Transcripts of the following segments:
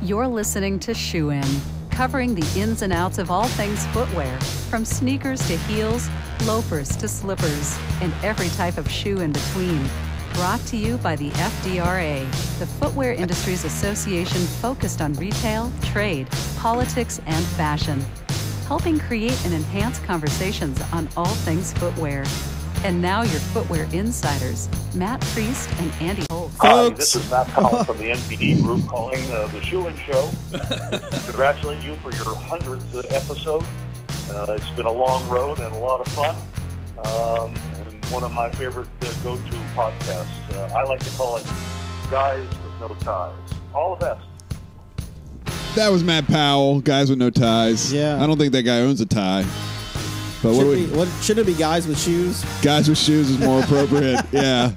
You're listening to Shoe In, covering the ins and outs of all things footwear, from sneakers to heels, loafers to slippers, and every type of shoe in between. Brought to you by the FDRA, the Footwear Industries Association focused on retail, trade, politics, and fashion, helping create and enhance conversations on all things footwear. And now your footwear insiders, Matt Priest and Andy Holt. Hi, this is Matt Powell from the NPD group calling the Shoe In Show. Congratulate you for your 100th episode. It's been a long road and a lot of fun. And one of my favorite go-to podcasts. I like to call it Guys with No Ties. All the best. That was Matt Powell, Guys with No Ties. Yeah. I don't think that guy owns a tie. But should it be Guys with Shoes? Guys with Shoes is more appropriate. Yeah.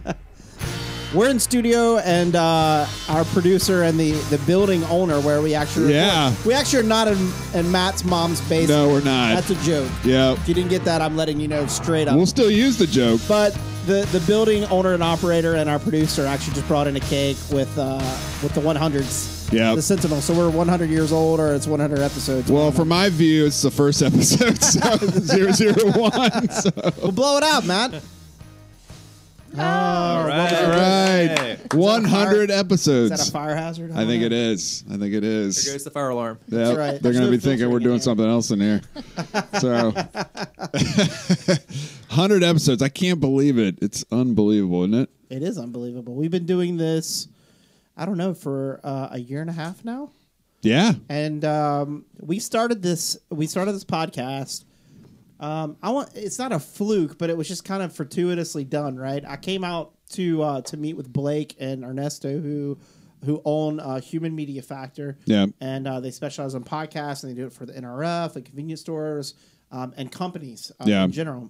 We're in studio, and our producer and the building owner, where we actually we actually are not in Matt's mom's basement. No, we're not. That's a joke. Yeah. If you didn't get that, I'm letting you know straight up. We'll still use the joke. But the building owner and operator and our producer actually just brought in a cake with the 100s. Yeah, the Sentinel. So we're 100 years old, or it's 100 episodes. Well, from my view, it's the first episode, so 001. So. We'll blow it out, Matt. All right. 100 episodes. Is that a fire hazard? I think it is. There goes the fire alarm. Yep. That's right. They're going to be thinking we're doing something else in here. So, 100 episodes. I can't believe it. It's unbelievable, isn't it? It is unbelievable. We've been doing this, I don't know, for a year and a half now. Yeah. And we started this podcast. It's not a fluke, but it was just kind of fortuitously done, right? I came out to meet with Blake and Ernesto, who own Human Media Factor. Yeah. And they specialize in podcasts, and they do it for the NRF, the convenience stores, and companies in general.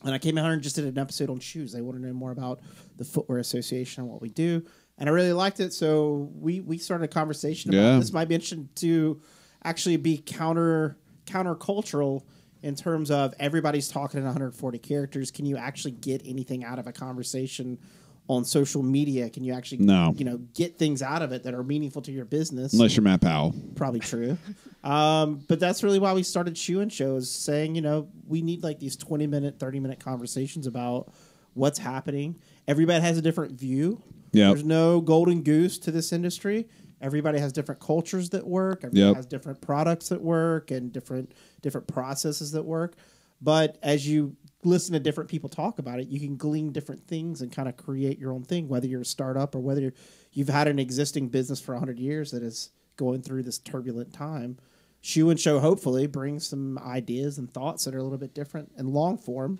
And I came out here and just did an episode on shoes. They want to know more about the Footwear Association and what we do. And I really liked it, so we started a conversation about this. Might be interesting to actually be countercultural in terms of everybody's talking in 140 characters. Can you actually get anything out of a conversation on social media? Can you actually get things out of it that are meaningful to your business? Unless you're Matt Powell. Probably true. But that's really why we started Shoe In Shows, saying, we need like these 20-minute, 30-minute conversations about what's happening. Everybody has a different view. Yep. There's no golden goose to this industry. Everybody has different cultures that work. Everybody has different products that work and different processes that work. But as you listen to different people talk about it, you can glean different things and kind of create your own thing, whether you're a startup or whether you've had an existing business for 100 years that is going through this turbulent time. Shoe In Show hopefully brings some ideas and thoughts that are a little bit different and long form,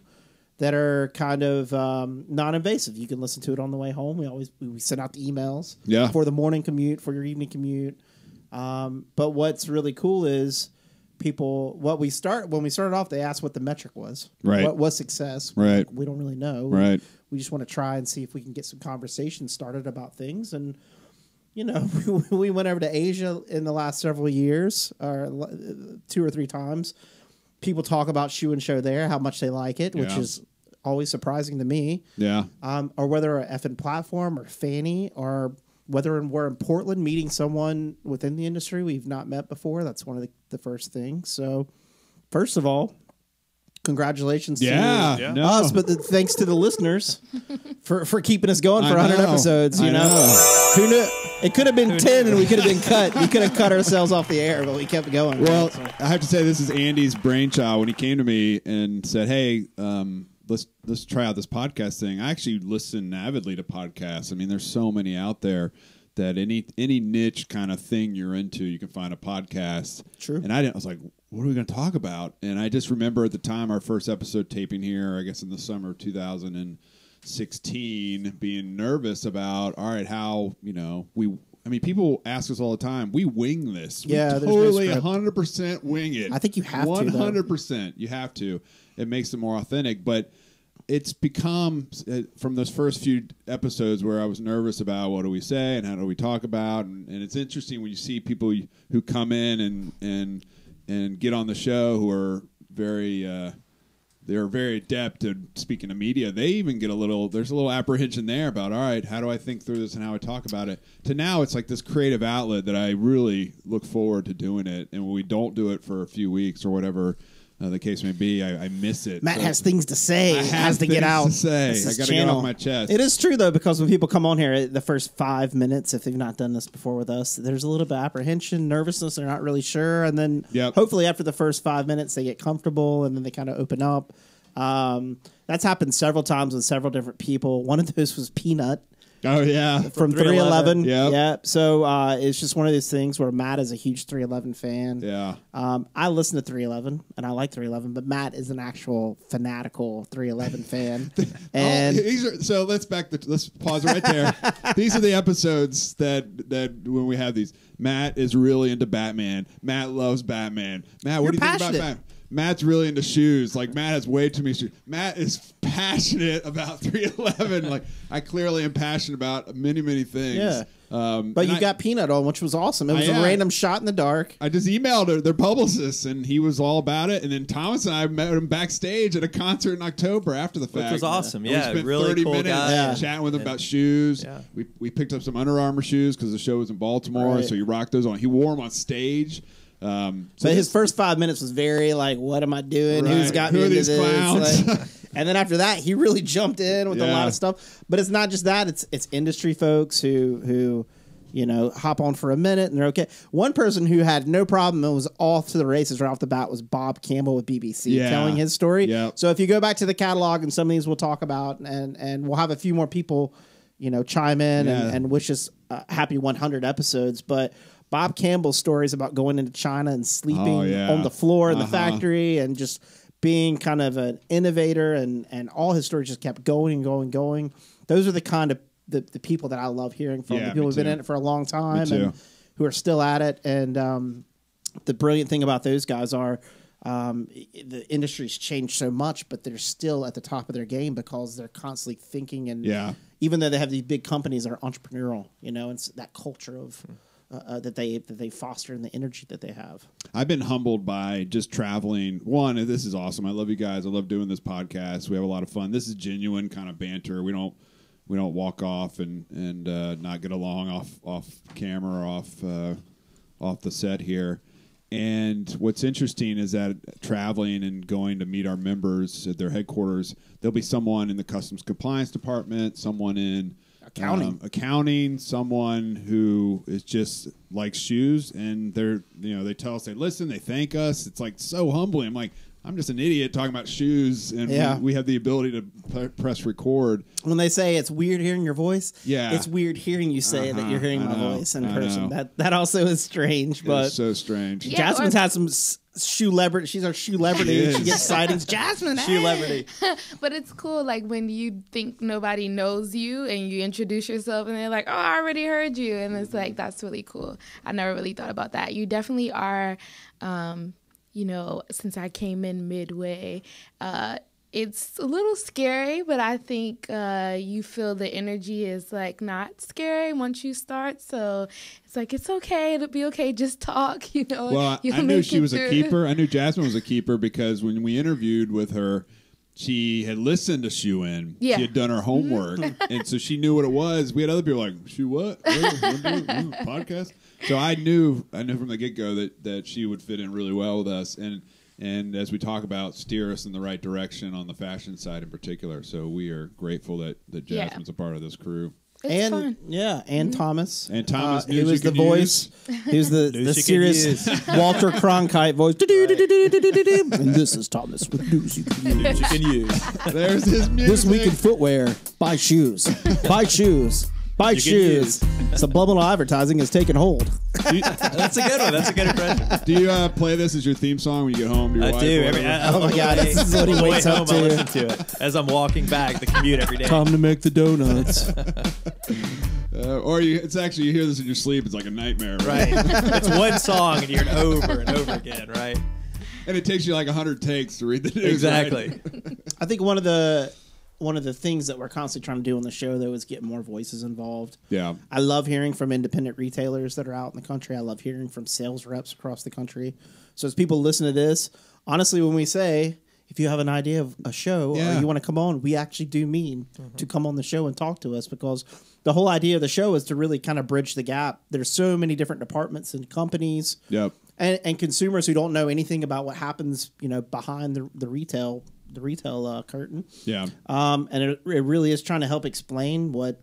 that are kind of non-invasive. You can listen to it on the way home. We send out the emails for the morning commute, for your evening commute. But what's really cool is when we started off, they asked what the metric was. Right. What was success? Right. We don't really know. Right. We just want to try and see if we can get some conversations started about things. And, we went over to Asia in the last several years, or 2 or 3 times. People talk about Shoe In Show there, how much they like it, which is always surprising to me. Yeah. Or whether a effing platform or Fanny, or whether we're in Portland meeting someone within the industry we've not met before. That's one of the first things. So, first of all, congratulations to us, but thanks to the listeners for keeping us going for 100 episodes. Who knew? It could have been 10 and we could have been cut. We could have cut ourselves off the air, but we kept going. Well, I have to say this is Andy's brainchild. When he came to me and said, "Hey, let's try out this podcast thing." I actually listen avidly to podcasts. I mean, there's so many out there that any niche kind of thing you're into, you can find a podcast. True. And I was like, what are we going to talk about? And I just remember at the time, our first episode taping here, I guess in the summer of 2016, being nervous about, all right, how, people ask us all the time, we wing this. Yeah, we totally 100% wing it. I think you have 100%. You have to. It makes it more authentic. But it's become, from those first few episodes where I was nervous about what do we say and how do we talk about, and it's interesting when you see people who come in and get on the show who are very they're very adept at speaking to media. They even get there's a little apprehension there about, all right, how do I think through this and how I talk about it? To now, it's like this creative outlet that I really look forward to doing it. And when we don't do it for a few weeks or whatever the case may be, I miss it. Matt has things to say. Has to get out. To say. I got to get off my chest. It is true, though, because when people come on here, the first 5 minutes, if they've not done this before with us, there's a little bit of apprehension, nervousness. They're not really sure. And then hopefully after the first 5 minutes, they get comfortable and then they kind of open up. That's happened several times with several different people. One of those was Peanut. Oh, yeah. From 311. Yeah. So it's just one of those things where Matt is a huge 311 fan. Yeah. I listen to 311, and I like 311, but Matt is an actual fanatical 311 fan. And so let's pause right there. These are the episodes that when we have these, Matt is really into Batman. Matt loves Batman. Matt, what do you think about Batman? Matt's really into shoes. Like, Matt has way too many shoes. Matt is passionate about 311. Like, I clearly am passionate about many, many things. Yeah. But you got Peanut on, which was awesome. It was a random shot in the dark. I just emailed their publicist, and he was all about it. And then Thomas and I met him backstage at a concert in October after the fact. Which was awesome. We spent really 30 cool minutes guy. chatting with him about shoes. Yeah. We picked up some Under Armour shoes because the show was in Baltimore, so he rocked those on. He wore them on stage. So his first 5 minutes was very like, what am I doing? Right. Who's got Who me are into these this? clowns? Like, and then after that, he really jumped in with a lot of stuff. But it's not just that; it's industry folks who hop on for a minute and they're okay. One person who had no problem and was off to the races right off the bat was Bob Campbell with BBC telling his story. Yep. So if you go back to the catalog, and some of these we'll talk about, and we'll have a few more people, chime in and wish us happy 100 episodes, but. Bob Campbell's stories about going into China and sleeping on the floor in the factory and just being kind of an innovator, and all his stories just kept going and going and going. Those are the kind of the people that I love hearing from. The people who've been in it for a long time and who are still at it. And the brilliant thing about those guys are the industry's changed so much, but they're still at the top of their game because they're constantly thinking. And even though they have these big companies that are entrepreneurial, it's that culture of... that they foster and the energy that they have. I've been humbled by just traveling. One, this is awesome. I love you guys. I love doing this podcast. We have a lot of fun. This is genuine kind of banter. We don't walk off and not get along off camera or off the set here. And what's interesting is that traveling and going to meet our members at their headquarters, there'll be someone in the customs compliance department, someone in accounting, someone who is just likes shoes, and they tell us, they listen, they thank us. It's like so humbling. I'm like, I'm just an idiot talking about shoes, and we have the ability to press record. When they say it's weird hearing your voice, it's weird hearing you say that you're hearing my voice in person. That also is strange, but it's so strange. Yeah, Jasmine's had some shoe celebrity. She's our shoe celebrity. She gets sightings. Jasmine, shoe celebrity. But it's cool, like when you think nobody knows you and you introduce yourself, and they're like, "Oh, I already heard you," and it's like that's really cool. I never really thought about that. You definitely are. Since I came in midway, it's a little scary, but I think you feel the energy is like not scary once you start. So it's like, it's okay. It'll be okay. Just talk, Well, I knew she was a keeper. I knew Jasmine was a keeper because when we interviewed with her, she had listened to Shoe In. Yeah. She had done her homework. And so she knew what it was. We had other people like, Shoe what? Podcast? So I knew from the get-go that she would fit in really well with us. And as we talk about, steer us in the right direction on the fashion side in particular. So we are grateful that Jasmine's a part of this crew. It's fun. Yeah, and Thomas. And Thomas, he was the voice. He was the serious Walter Cronkite voice. And this is Thomas with news you can use. There's his music. This week in footwear, buy shoes. Buy shoes. Buy shoes. Subliminal advertising is taking hold. That's a good one. That's a good impression. Do you play this as your theme song when you get home to your wife? I do. Oh my God, this is what he wakes up to. I listen to it as I'm walking back the commute every day. Time to make the donuts. It's actually, you hear this in your sleep. It's like a nightmare. Right. It's one song and you hear it over and over again, right? And it takes you like 100 takes to read the news. Exactly. Right? I think one of the things that we're constantly trying to do on the show, though, is get more voices involved. Yeah. I love hearing from independent retailers that are out in the country. I love hearing from sales reps across the country. So as people listen to this, honestly, when we say, if you have an idea of a show or you want to come on, we actually do mean to come on the show and talk to us, because the whole idea of the show is to really kind of bridge the gap. There's so many different departments and companies and consumers who don't know anything about what happens, behind the retail curtain. Yeah. And it really is trying to help explain what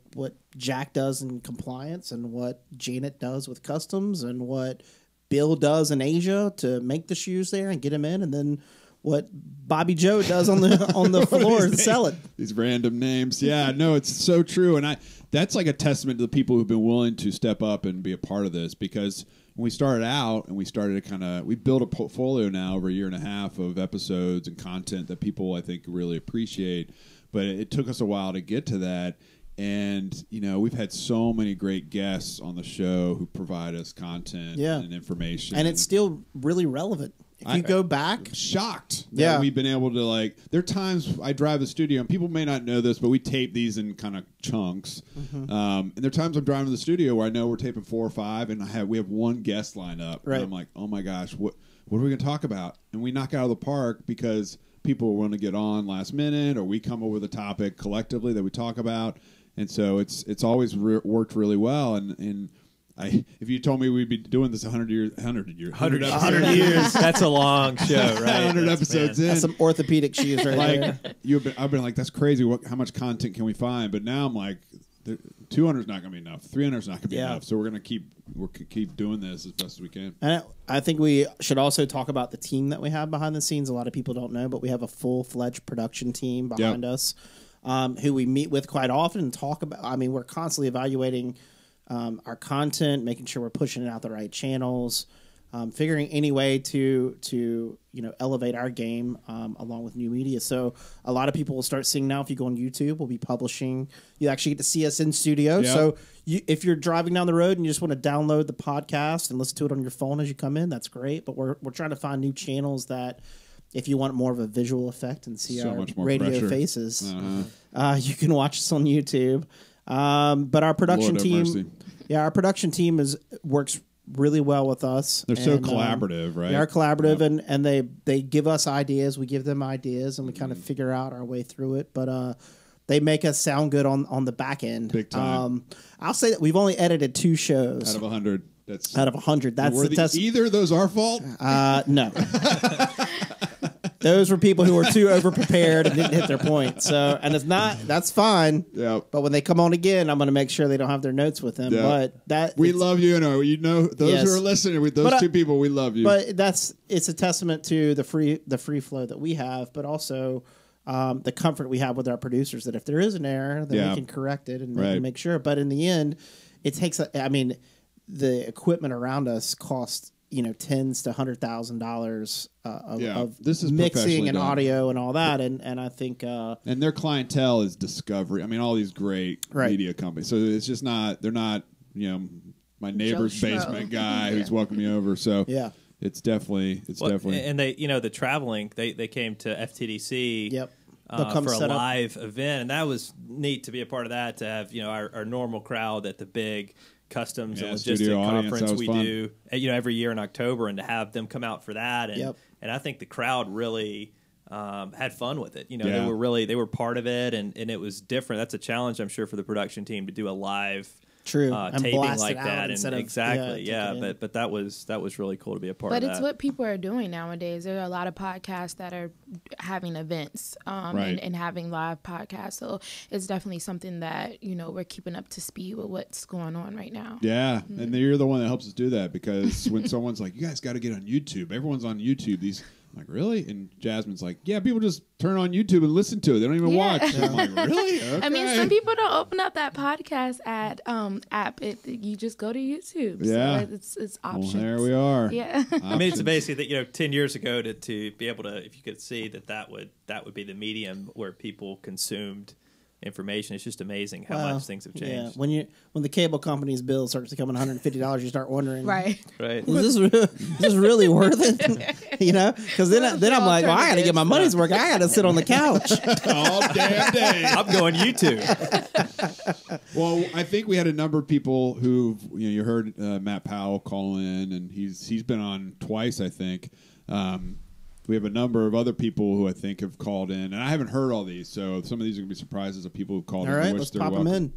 Jack does in compliance and what Janet does with customs and what Bill does in Asia to make the shoes there and get them in, and then what Bobby Joe does on the floor and sell it. These random names. Yeah, no, it's so true. And that's like a testament to the people who've been willing to step up and be a part of this, because when we started out and we started to we built a portfolio now over a year and a half of episodes and content that people, I think, really appreciate. But it took us a while to get to that. And, we've had so many great guests on the show who provide us content and information. And it's still really relevant. If you go back, I'm shocked that we've been able to, there are times I drive the studio, and people may not know this, but we tape these in kind of chunks. And there are times I'm driving to the studio where I know we're taping 4 or 5, and we have one guest lined up. Right. And I'm like, oh my gosh, what are we going to talk about? And we knock it out of the park because people want to get on last minute, or we come up with a topic collectively that we talk about. And so it's always worked really well. And if you told me we'd be doing this 100 years, that's a long show, right? 100 episodes in. That's some orthopedic shoes right there. I've been like, that's crazy. How much content can we find? But now I'm like, 200 is not going to be enough. 300 is not going to be enough. So we're going to keep doing this as best as we can. And I think we should also talk about the team that we have behind the scenes. A lot of people don't know, but we have a full-fledged production team behind us. Who we meet with quite often and talk about. I mean, we're constantly evaluating our content, making sure we're pushing it out the right channels, figuring any way to elevate our game along with new media. So a lot of people will start seeing now. If you go on YouTube, we'll be publishing. You actually get to see us in studio. Yep. So if you're driving down the road and you just want to download the podcast and listen to it on your phone as you come in, that's great. But we're trying to find new channels that, if you want more of a visual effect and see our radio pressure. Faces, you can watch us on YouTube. But our production team, our production team works really well with us. They're so collaborative, right? They are collaborative, and they give us ideas. We give them ideas, and we kind of figure out our way through it. But they make us sound good on the back end. Big time. I'll say that we've only edited 2 shows out of 100. Out of 100. That's the test. Either of those our fault? No. Those were people who were too overprepared and didn't hit their point. So, and if not, that's fine. Yeah. But when they come on again, I'm going to make sure they don't have their notes with them. Yep. But we love you. Those who are listening, those 2 people, we love you. But it's a testament to the free flow that we have, but also the comfort we have with our producers that if there is an error, then we can correct it and make sure. But in the end, it takes. The equipment around us costs tens to $100,000 of this is mixing and done. Audio and all that, and I think and their clientele is Discovery. I mean, all these great media companies. So it's just not. They're not. My neighbor's basement guy who's welcoming me over. So it's definitely. And they the traveling. They came to FTDC. Yep. For a live event, and that was neat to be a part of that. To have our normal crowd at the big customs and logistics conference we do every year in October, and to have them come out for that, and I think the crowd really had fun with it. They were part of it, and it was different. That's a challenge, I'm sure, for the production team to do a live taping like that, and exactly, But that was really cool to be a part of that. But it's what people are doing nowadays. There are a lot of podcasts that are having events and having live podcasts. So it's definitely something that we're keeping up to speed with what's going on right now. Yeah, and you're the one that helps us do that, because when someone's like, "You guys got to get on YouTube," everyone's on YouTube. I'm like, really? And Jasmine's like, yeah, people just turn on YouTube and listen to it. They don't even watch. I'm like, really? Okay. I mean, some people don't open up that podcast app. You just go to YouTube. Yeah. So it's options. Well, there we are. Yeah. I mean, it's basically that 10 years ago to be able to, if you could see that would be the medium where people consumed information. It's just amazing how much things have changed. Yeah. When the cable company's bill starts becoming $150, you start wondering, right? Is this really worth it? Because then I'm like, well, I got to get my money's worth. I got to sit on the couch all damn day. I'm going YouTube. Well, I think we had a number of people who you heard Matt Powell call in, and he's been on twice, I think. we have a number of other people who I think have called in, and I haven't heard all these, so some of these are going to be surprises of people who've called in. All right, let's pop them in.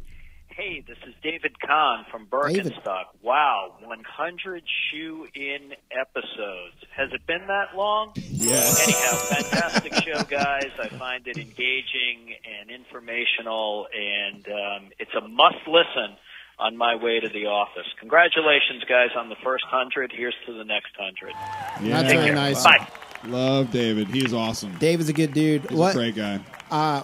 Hey, this is David Kahn from Birkenstock. Wow, 100 shoe-in episodes. Has it been that long? Yes. Anyhow, fantastic show, guys. I find it engaging and informational, and it's a must-listen on my way to the office. Congratulations, guys, on the first 100. Here's to the next 100. Yeah. That's very nice. Bye. Love David. He is awesome. David's a good dude. He's a great guy.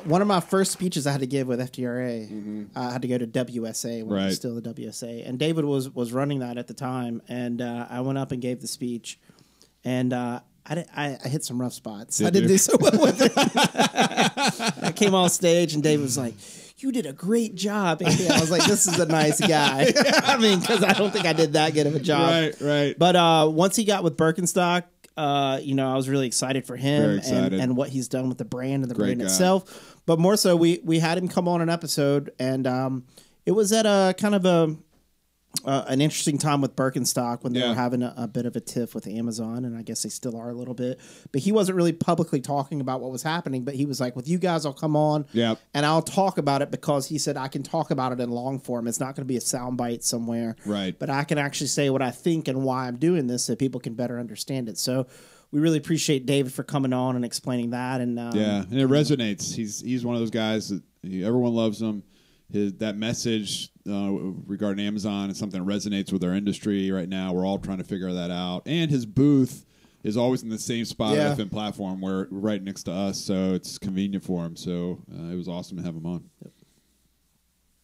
One of my first speeches I had to give with FDRA, I had to go to WSA when it was still the WSA, and David was running that at the time, and I went up and gave the speech, and I hit some rough spots. I didn't do so well with it. I came on stage, and David was like, "You did a great job." And I was like, "This is a nice guy." I mean, because I don't think I did that good of a job. Right. But once he got with Birkenstock, I was really excited for him and what he's done with the brand and the brand itself. But more so, we had him come on an episode, and it was at a kind of an interesting time with Birkenstock when they were having a bit of a tiff with Amazon, and I guess they still are a little bit. But he wasn't really publicly talking about what was happening, but he was like, with you guys, I'll come on and I'll talk about it, because he said I can talk about it in long form. It's not going to be a soundbite somewhere. Right. But I can actually say what I think and why I'm doing this so people can better understand it. So we really appreciate David for coming on and explaining that. And and it resonates. He's one of those guys that everyone loves him. That message regarding Amazon is something that resonates with our industry right now. We're all trying to figure that out. And his booth is always in the same spot at FM Platform, where right next to us, so it's convenient for him. So it was awesome to have him on.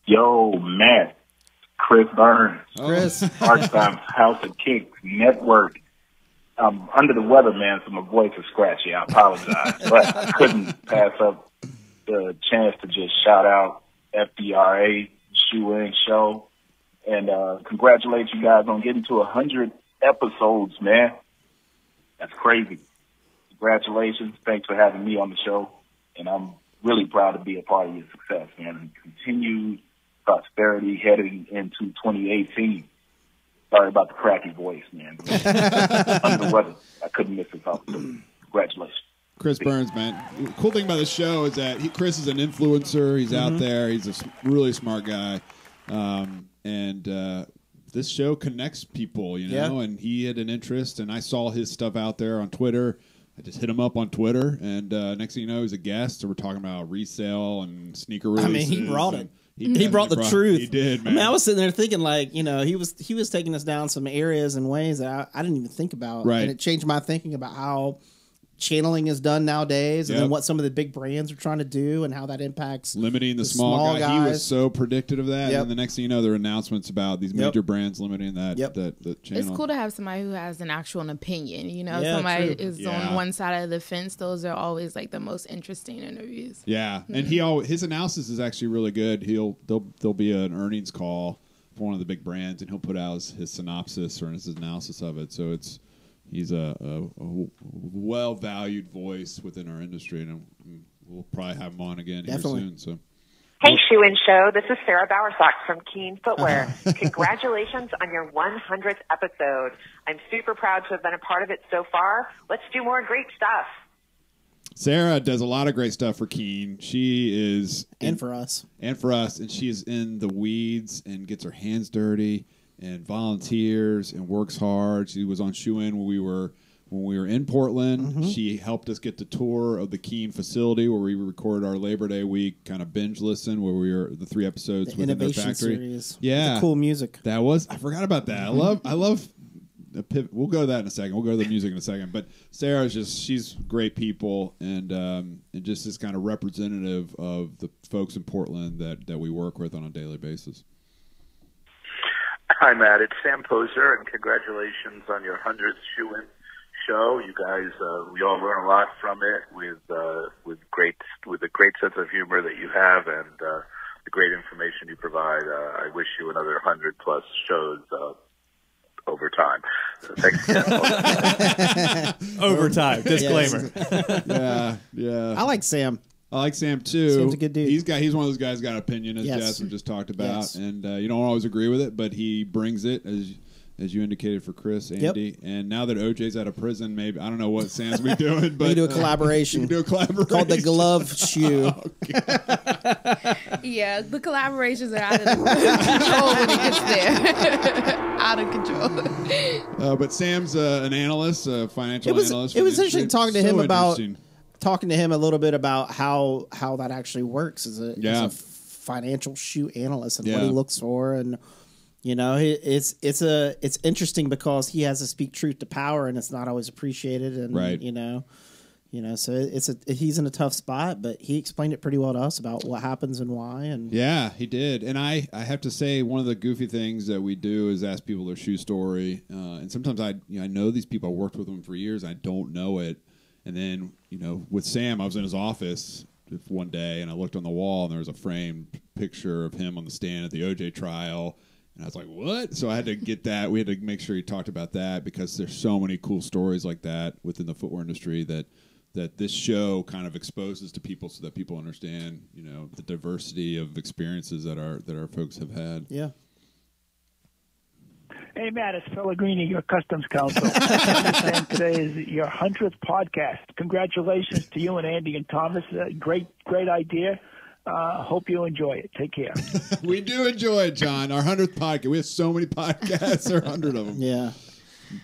Yo, Matt, Chris Burns, Chris, Part-Time House of Kicks Network. I'm under the weather, man, so my voice is scratchy. I apologize, but I couldn't pass up the chance to just shout out FDRA Shoe-In Show, and congratulate you guys on getting to 100 episodes, man. That's crazy. Congratulations. Thanks for having me on the show, and I'm really proud to be a part of your success, man, and continued prosperity heading into 2018. Sorry about the cracky voice, man. Under the weather. I couldn't miss this opportunity. Congratulations. Chris Burns, man. The cool thing about the show is that Chris is an influencer. He's out there. He's a really smart guy. And this show connects people, and he had an interest, and I saw his stuff out there on Twitter. I just hit him up on Twitter, and next thing you know, he's a guest, and we're talking about resale and sneaker releases. I mean, he brought it. He brought the truth. He did, man. I mean, I was sitting there thinking, like, he was taking us down some areas and ways that I didn't even think about. Right. And it changed my thinking about how channeling is done nowadays, and then what some of the big brands are trying to do and how that impacts limiting the small guy. He was so predictive of that, and the next thing you know, there are announcements about these major brands limiting that channel. It's cool to have somebody who has an actual opinion. Somebody is on one side of the fence. Those are always like the most interesting interviews. Yeah, and his analysis is actually really good. There'll be an earnings call for one of the big brands, and he'll put out his synopsis or his analysis of it. So he's a well-valued voice within our industry, and we'll probably have him on again here soon. So, hey, Shoe-In Show. This is Sarah Bowersock from Keen Footwear. Congratulations on your 100th episode. I'm super proud to have been a part of it so far. Let's do more great stuff. Sarah does a lot of great stuff for Keen. She is... And for us. And she is in the weeds and gets her hands dirty and volunteers and works hard. She was on Shoe-In when we were in Portland. She helped us get the tour of the Keen facility where we recorded our Labor Day week kind of binge listen, where we were the 3 episodes within their factory. Series. Yeah, the cool music. I forgot about that. I love. We'll go to that in a second. We'll go to the music in a second. But Sarah's she's great people, and just is kind of representative of the folks in Portland that we work with on a daily basis. Hi, Matt. It's Sam Poser, and congratulations on your 100th Shoe-In show. You guys, we all learn a lot from it with a great sense of humor that you have, and the great information you provide. I wish you another 100+ shows over time. So thanks again. Overtime. Disclaimer. Yeah. I like Sam. I like Sam too. Sam's a good dude. He's one of those guys got an opinion, as Jasmine just talked about, and you don't always agree with it, but he brings it as you indicated for Chris, Andy. And now that OJ's out of prison, maybe I don't know what Sam's we doing, but we do a collaboration. We do a collaboration called the Glove Shoe. Yeah, the collaborations are out of control when it gets there. Out of control. But Sam's an analyst, a financial analyst. It was interesting talking to him about talking to him a little bit about how that actually works as a financial shoe analyst and what he looks for. And you know, it's interesting because he has to speak truth to power, and it's not always appreciated. And you know, so he's in a tough spot, but he explained it pretty well to us about what happens and why. And yeah, he did. And I have to say, one of the goofy things that we do is ask people their shoe story. And sometimes I know these people. I worked with them for years. I don't know it. And then, you know, with Sam, I was in his office one day, and I looked on the wall, and there was a framed picture of him on the stand at the OJ trial. And I was like, what? So I had to get that. We had to make sure he talked about that because there's so many cool stories like that within the footwear industry that this show kind of exposes to people so that people understand, you know, the diversity of experiences that our folks have had. Yeah. Hey, Matt, it's Pellegrini, your customs counsel. Today is your 100th podcast. Congratulations to you and Andy and Thomas. Great idea. Hope you enjoy it. Take care. We do enjoy it, John. Our 100th podcast. We have so many podcasts. There are 100 of them. Yeah.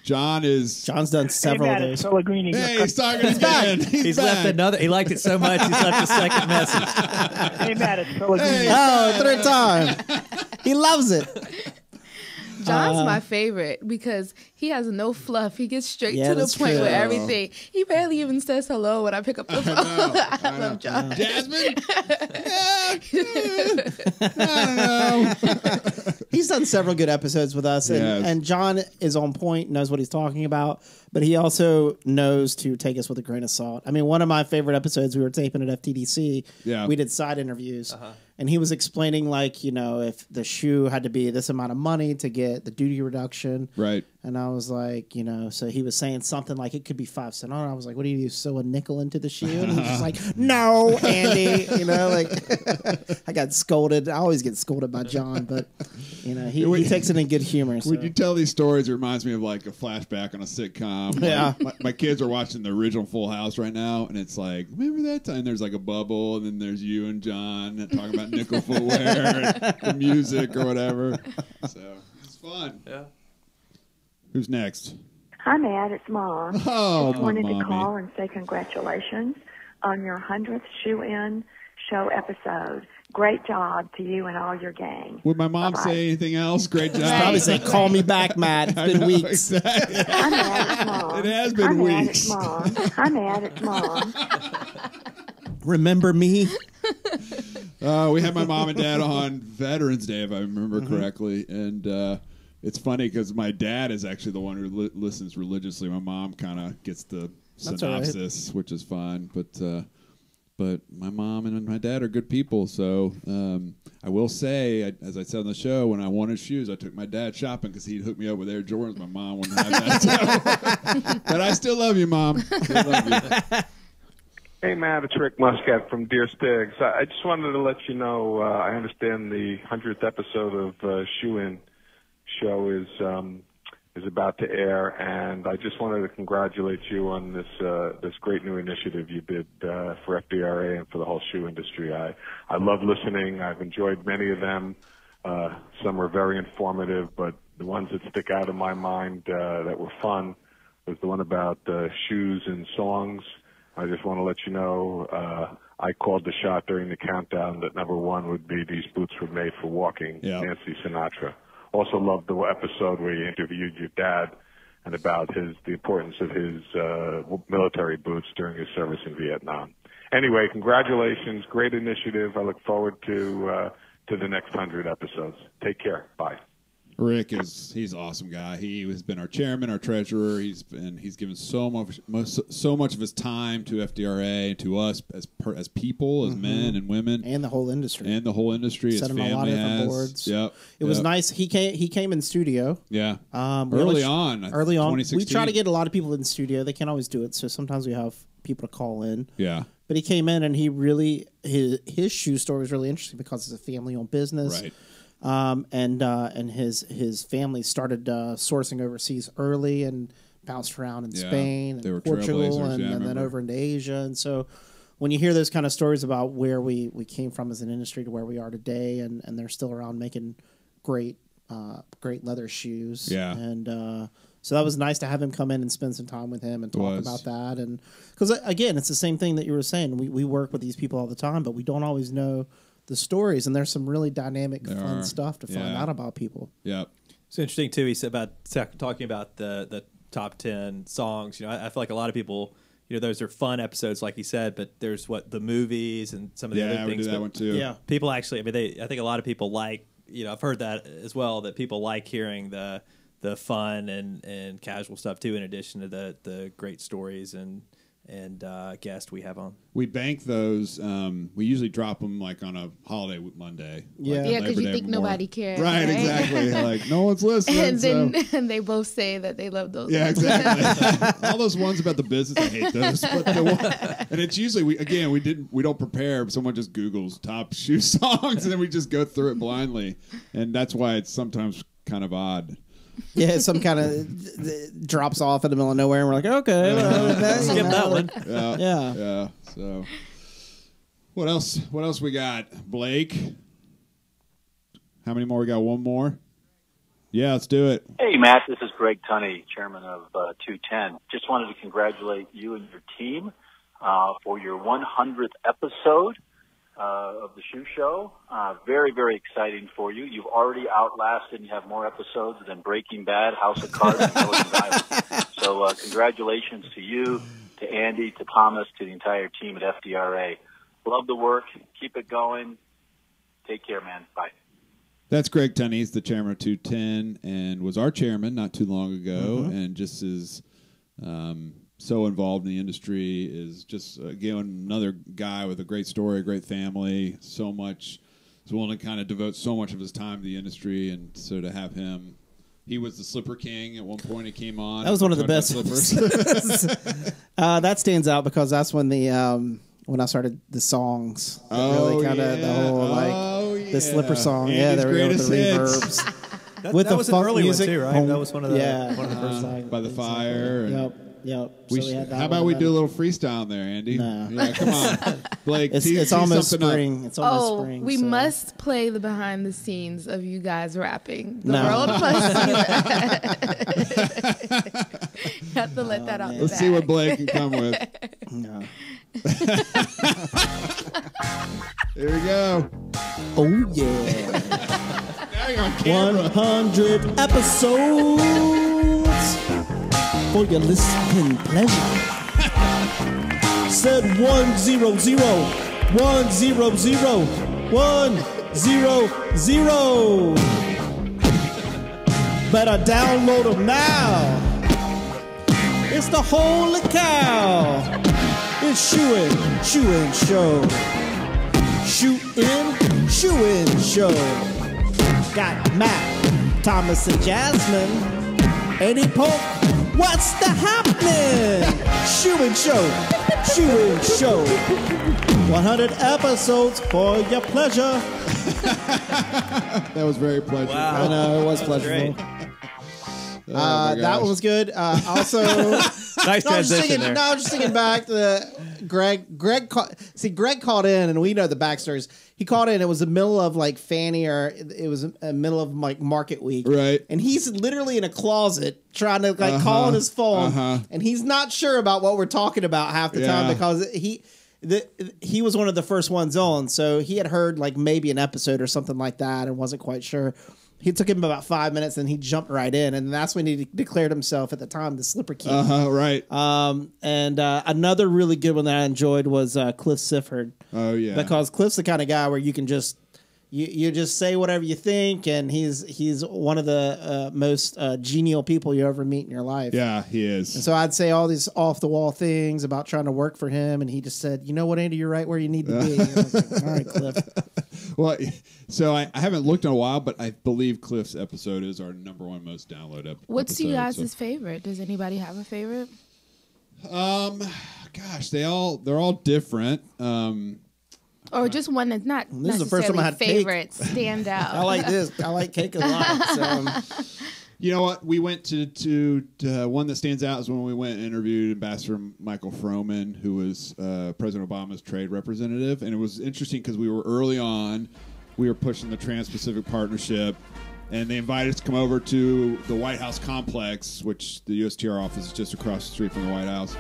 John's done several of those. Pellegrini. Hey, he's talking again. He's left another. He liked it so much, he's left a second message. Hey, Matt, it's Pellegrini. Third time. He loves it. John's my favorite because he has no fluff. He gets straight to the point with everything. He barely even says hello when I pick up the phone. I love John. Jasmine? I don't know. He's done several good episodes with us, and John is on point, knows what he's talking about, but he also knows to take us with a grain of salt. I mean, one of my favorite episodes, we were taping at FTDC. We did side interviews. And he was explaining, like, you know, if the shoe had to be this amount of money to get the duty reduction. Right. And I was like, you know, so he was saying something like it could be 5 cents. I was like, what do you do, sew a nickel into the shoe? And he's just like, no, Andy. You know, like, I got scolded. I always get scolded by John, but, you know, he takes it in good humor. So. When you tell these stories, it reminds me of like a flashback on a sitcom. Yeah. My kids are watching the original Full House right now, and it's like, remember that time? There's like a bubble, and then there's you and John talking about nickel footwear and the music or whatever. So it's fun. Yeah. Who's next? Hi, Matt. It's Mom. Oh, I just wanted Mommy. to call and say congratulations on your 100th Shoe-In show episode. Great job to you and all your gang. Would my mom say anything else? Great job. Probably say, call me back, Matt. It's been weeks. Exactly. Hi, Matt. It's Mom. It has been weeks. Hi, Matt. It's Mom. Remember me? We had my mom and dad on Veterans Day, if I remember correctly, and it's funny because my dad is actually the one who listens religiously. My mom kind of gets the synopsis, which is fine, but my mom and my dad are good people. So I will say, as I said on the show, when I wanted shoes, I took my dad shopping because he'd hook me up with Air Jordans. My mom wouldn't have that. But I still love you, Mom. Still love you. Hey, Matt, it's Rick Muscat from Deer Stiggs. I just wanted to let you know I understand the 100th episode of Shoe-In show is about to air, and I just wanted to congratulate you on this great new initiative you did for FDRA and for the whole shoe industry. I love listening. I've enjoyed many of them. Some were very informative, but the ones that stick out in my mind that were fun was the one about shoes and songs. I just want to let you know I called the shot during the countdown that number one would be These Boots Were Made for Walking, Nancy Sinatra. Also loved the episode where you interviewed your dad and about the importance of his military boots during his service in Vietnam. Anyway, congratulations. Great initiative. I look forward to the next 100 episodes. Take care. Bye. Rick he's an awesome guy. He has been our chairman, our treasurer. He's given so much of his time to FDRA, to us as people, as men and women, and the whole industry. His family a lot of different boards. It was nice. He came in studio. Yeah. Early on. 2016. We try to get a lot of people in the studio. They can't always do it, so sometimes we have people to call in. Yeah. But he came in and he really his shoe store was really interesting because it's a family-owned business. Right. and his family started sourcing overseas early and bounced around in Spain and Portugal and then over into Asia. And so when you hear those kind of stories about where we came from as an industry to where we are today, and they're still around making great leather shoes. Yeah. And so that was nice to have him come in and spend some time with him and talk about that. And because, again, it's the same thing that you were saying. We work with these people all the time, but we don't always know the stories. And there's some really dynamic, fun stuff to find out about people. Yep. It's interesting, too. He said about talking about the top 10 songs. You know, I feel like a lot of people, you know, those are fun episodes, like he said, but there's the movies and some of the other things. Yeah, we do that one too. Yeah. People actually, I think a lot of people like, you know, I've heard that as well, that people like hearing the fun and casual stuff too, in addition to the great stories and guests we have on. We bank those. We usually drop them like on a holiday Monday. Yeah, because you think nobody cares. Right, exactly. Like no one's listening. And they both say that they love those. Yeah, exactly. All those ones about the business, I hate those. But and it's usually we don't prepare. Someone just Googles top shoe songs, and then we just go through it blindly, and that's why it's sometimes kind of odd. Yeah, some kind of drops off in the middle of nowhere, and we're like, okay, skip that one. Yeah. So, what else? What else we got, Blake? How many more? We got one more. Yeah, let's do it. Hey, Matt. This is Greg Tunney, chairman of 210. Just wanted to congratulate you and your team for your 100th episode of the Shoe Show. Very, very exciting for you. You've already outlasted and you have more episodes than Breaking Bad, House of Cards, and Gilligan's Island. So congratulations to you, to Andy, to Thomas, to the entire team at FDRA. Love the work. Keep it going. Take care, man. Bye. That's Greg Tunney. He's the chairman of 210 and was our chairman not too long ago, and just is so involved in the industry, is just, again, another guy with a great story, a great family, so much. He's willing to kind of devote so much of his time to the industry, and so to have him, he was the Slipper King at one point. He came on. That was one of the best slippers. That stands out because that's when when I started the songs. Really kind of the whole the slipper song. Andy's there we go with the reverbs. That was an early one too, right? That was one of the first songs. By the fire. Yep. How about we do a little freestyle there, Andy? No. Yeah, come on. Blake, it's almost spring. It's almost spring. We must play the behind the scenes of you guys rapping. The world must see that. You have to let that out. Let's see what Blake can come with. No. Here we go. Oh, yeah. Now you're on camera. 100 episodes for your listening pleasure. Said 100, 100, 100. Better download them now. It's the Holy Cow. It's Shoe-In Show. Shoe-In Show. Got Matt, Thomas, and Jasmine. Eddie Pope. What's the happening? Shoe-In Show. 100 episodes for your pleasure. That was very pleasurable. Wow. I know, it was pleasurable. That one was good. Also, nice transition there. I'm just thinking back to Greg. Greg called in, and we know the backstories. He called in. It was the middle of like Fanny, or it was the middle of like market week, right? And he's literally in a closet trying to like call on his phone, and he's not sure about what we're talking about half the time because he was one of the first ones on, so he had heard like maybe an episode or something like that, and wasn't quite sure. It took him about 5 minutes, and he jumped right in, and that's when he declared himself at the time the Slipper King. Right. And another really good one that I enjoyed was Cliff Sifford. Oh yeah, because Cliff's the kind of guy where you can just you just say whatever you think, and he's one of the most genial people you ever meet in your life. Yeah, he is. And so I'd say all these off the wall things about trying to work for him, and he just said, "You know what, Andy, you're right where you need to be." And I was like, all right, Cliff. Well, so I haven't looked in a while, but I believe Cliff's episode is our #1 most downloaded episode. What's you guys' favorite? Does anybody have a favorite? Gosh, they're all different. Or just one that's not this is the first time I had favorite, stand out. I like this. I like cake a lot. So. You know what? We went to one that stands out is when we went and interviewed Ambassador Michael Froman, who was President Obama's trade representative. And it was interesting because we were early on. We were pushing the Trans-Pacific Partnership. And they invited us to come over to the White House complex, which the USTR office is just across the street from the White House.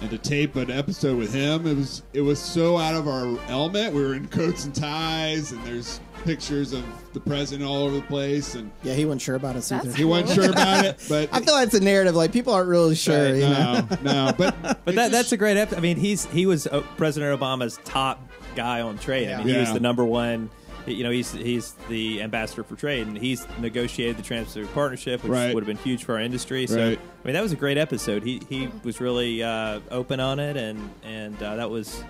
And to tape an episode with him, it was so out of our element. We were in coats and ties, and there's pictures of the president all over the place. And yeah, he wasn't sure about us either. He wasn't sure about it, but I feel like it's a narrative. Like people aren't really sure. Right, no, but that's a great episode. I mean, he was President Obama's top guy on trade. I mean, he was the number one. You know, he's the ambassador for trade, and he's negotiated the Trans-Pacific Partnership, which would have been huge for our industry. So, I mean, that was a great episode. He was really open on it, and that was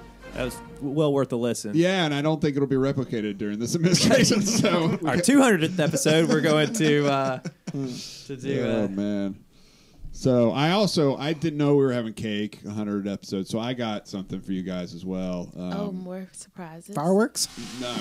well worth a listen. Yeah, and I don't think it'll be replicated during this administration. So our 200th episode, we're going to do. Oh man. So I didn't know we were having cake, 100 episodes. So I got something for you guys as well. More surprises. Fireworks? No.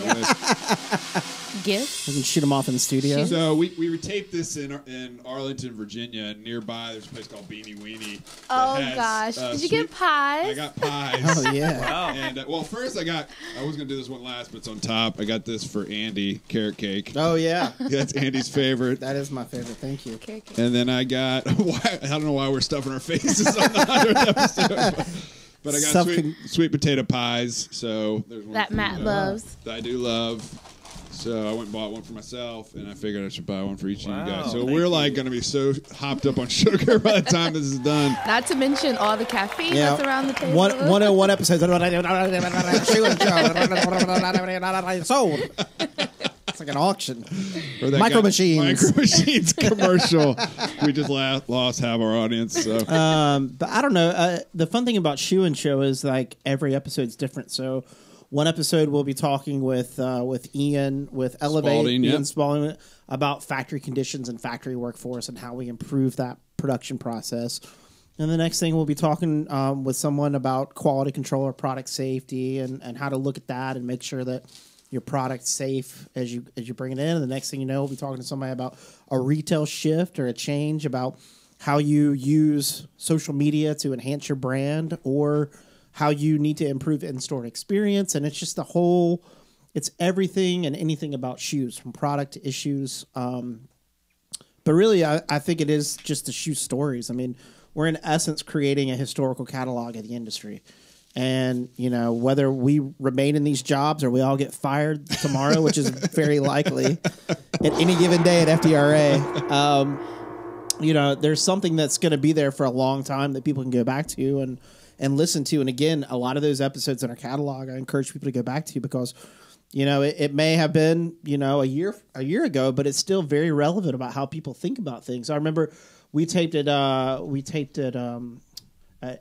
Gifts? We can shoot them off in the studio. So we taped this in Arlington, Virginia, and nearby there's a place called Beanie Weenie. Oh gosh! Did you get pies? I got pies. Oh yeah! Wow. And well, first I was gonna do this one last, but it's on top. I got this for Andy, carrot cake. Oh yeah, that's Andy's favorite. That is my favorite. Thank you. Carrot cake. And then I got I don't know why we're stuffing our faces on the 100th episode. But I got sweet potato pies. So there's one that Matt loves. That I do love. So I went and bought one for myself, and I figured I should buy one for each of you guys. So we're going to be so hopped up on sugar by the time this is done. Not to mention all the caffeine that's around the table. 101 episodes. Sold. It's like an auction. Micro Machines. Micro Machines commercial. We just lost half our audience. So. But I don't know. The fun thing about Shoe and Show is like every episode's different. So one episode we'll be talking with Ian with Elevate, Ian Spalding, about factory conditions and factory workforce and how we improve that production process. And the next thing we'll be talking with someone about quality control or product safety and how to look at that and make sure that your product's safe as you bring it in. And the next thing you know, we'll be talking to somebody about a retail shift or a change about how you use social media to enhance your brand or how you need to improve in-store experience. And it's just it's everything and anything about shoes, from product to issues. But really, I think it is just the shoe stories. I mean, we're in essence creating a historical catalog of the industry. And, you know, whether we remain in these jobs or we all get fired tomorrow, which is very likely at any given day at FDRA, you know, there's something that's going to be there for a long time that people can go back to and listen to. And again, a lot of those episodes in our catalog, I encourage people to go back to because, you know, it may have been, you know, a year ago, but it's still very relevant about how people think about things. I remember we taped it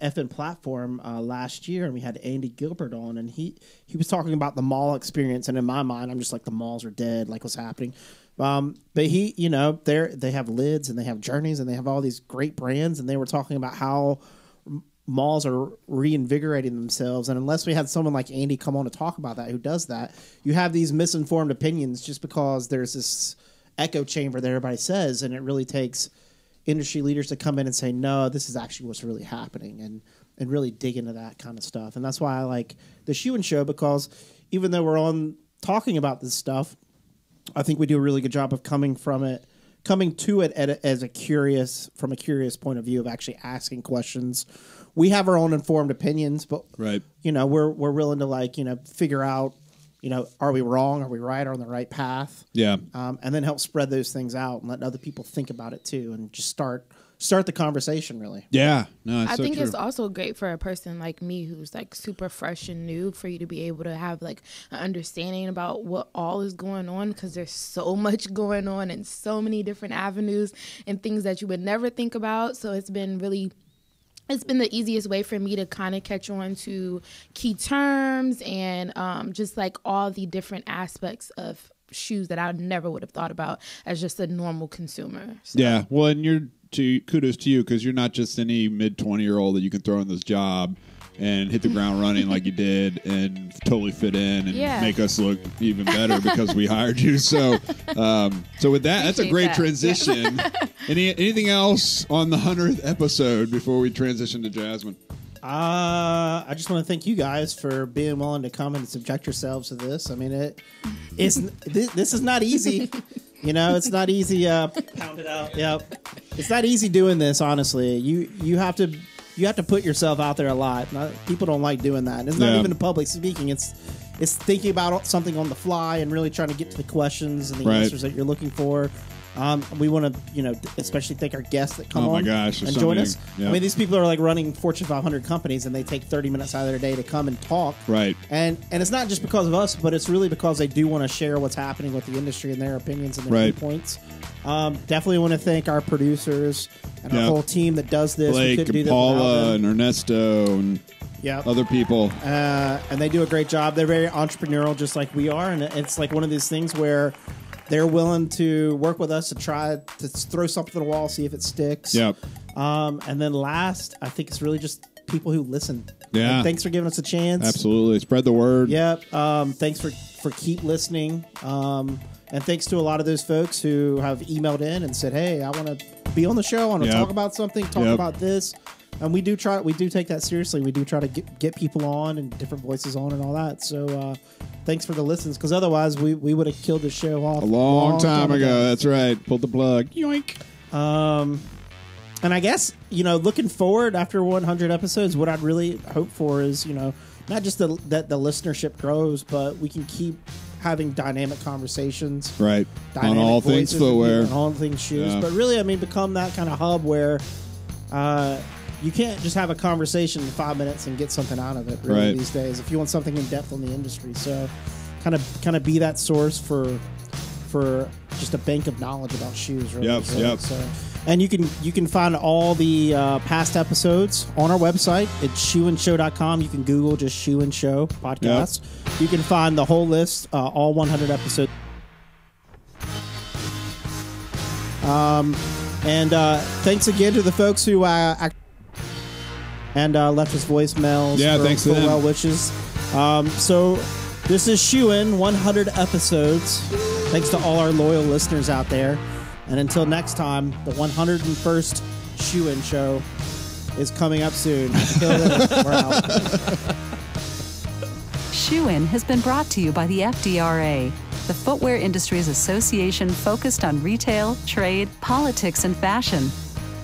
FN Platform last year, and we had Andy Gilbert on, and he was talking about the mall experience. And in my mind, I'm just like, the malls are dead, like what's happening. But he, you know, they have Lids and they have Journeys and they have all these great brands, and they were talking about how malls are reinvigorating themselves. And unless we had someone like Andy come on to talk about that, who does that, you have these misinformed opinions just because there's this echo chamber that everybody says, and it really takes industry leaders to come in and say, no, this is actually what's really happening, and really dig into that kind of stuff. And that's why I like the Shoe and Show, because even though we're on talking about this stuff, I think we do a really good job of coming to it as from a curious point of view of actually asking questions. We have our own informed opinions, but you know, we're willing to, like, you know, figure out, you know, are we wrong? Are we right? Are we on the right path? Yeah. And then help spread those things out and let other people think about it too, and just start the conversation, really. Yeah. No, I think it's also great for a person like me who's like super fresh and new, for you to be able to have like an understanding about what all is going on, because there's so much going on and so many different avenues and things that you would never think about. So it's been the easiest way for me to kind of catch on to key terms and just like all the different aspects of shoes that I never would have thought about as just a normal consumer. So. Yeah, well, and kudos to you, because you're not just any mid-20-year-old that you can throw in this job and hit the ground running like you did and totally fit in and make us look even better because we hired you. So so with that, that's a great transition. Yeah. Anything else on the 100th episode before we transition to Jasmine? I just want to thank you guys for being willing to come and subject yourselves to this. I mean, this is not easy. You know, it's not easy. Pound it out. Yep. It's not easy doing this, honestly. You have to put yourself out there a lot. People don't like doing that. And it's not even the public speaking. It's thinking about something on the fly and really trying to get to the questions and the answers that you're looking for. We want to, especially thank our guests that come on and join us. Yep. I mean, these people are like running Fortune 500 companies, and they take 30 minutes out of their day to come and talk. Right. And it's not just because of us, but it's really because they do want to share what's happening with the industry and their opinions and their viewpoints. Definitely want to thank our producers and our whole team that does this. Blake and Paula and Ernesto and other people. And they do a great job. They're very entrepreneurial, just like we are. And it's like one of these things where they're willing to work with us to try to throw something on the wall, see if it sticks. Yep. And then last, I think it's really just people who listen. Yeah. And thanks for giving us a chance. Absolutely. Spread the word. Yep. Thanks for keep listening. And thanks to a lot of those folks who have emailed in and said, hey, I want to be on the show. I want to talk about something, talk about this. And we do take that seriously. We do try to get people on and different voices on and all that. So thanks for the listens, because otherwise we would have killed the show off a long time ago. That's right. Pulled the plug. Yoink. And I guess, looking forward after 100 episodes, what I'd really hope for is, not just that the listenership grows, but we can keep having dynamic conversations. Right. On all things footwear. On all things shoes. Yeah. But really, become that kind of hub where you can't just have a conversation in 5 minutes and get something out of it really these days if you want something in depth on the industry. So kind of be that source for just a bank of knowledge about shoes. Really. Yep. So, and you can find all the past episodes on our website at shoeandshow.com. You can Google just Shoe and Show podcast. Yep. You can find the whole list, all 100 episodes. And thanks again to the folks who left us voicemails. Yeah, thanks to them. Well wishes. So this is Shoe-In, 100 episodes. Thanks to all our loyal listeners out there. And until next time, the 101st Shoe-In Show is coming up soon. Until then, we're out. Shoe-In has been brought to you by the FDRA, the Footwear Industries Association focused on retail, trade, politics, and fashion,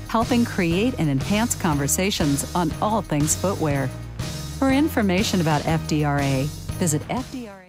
helping create and enhance conversations on all things footwear. For information about FDRA, visit FDRA.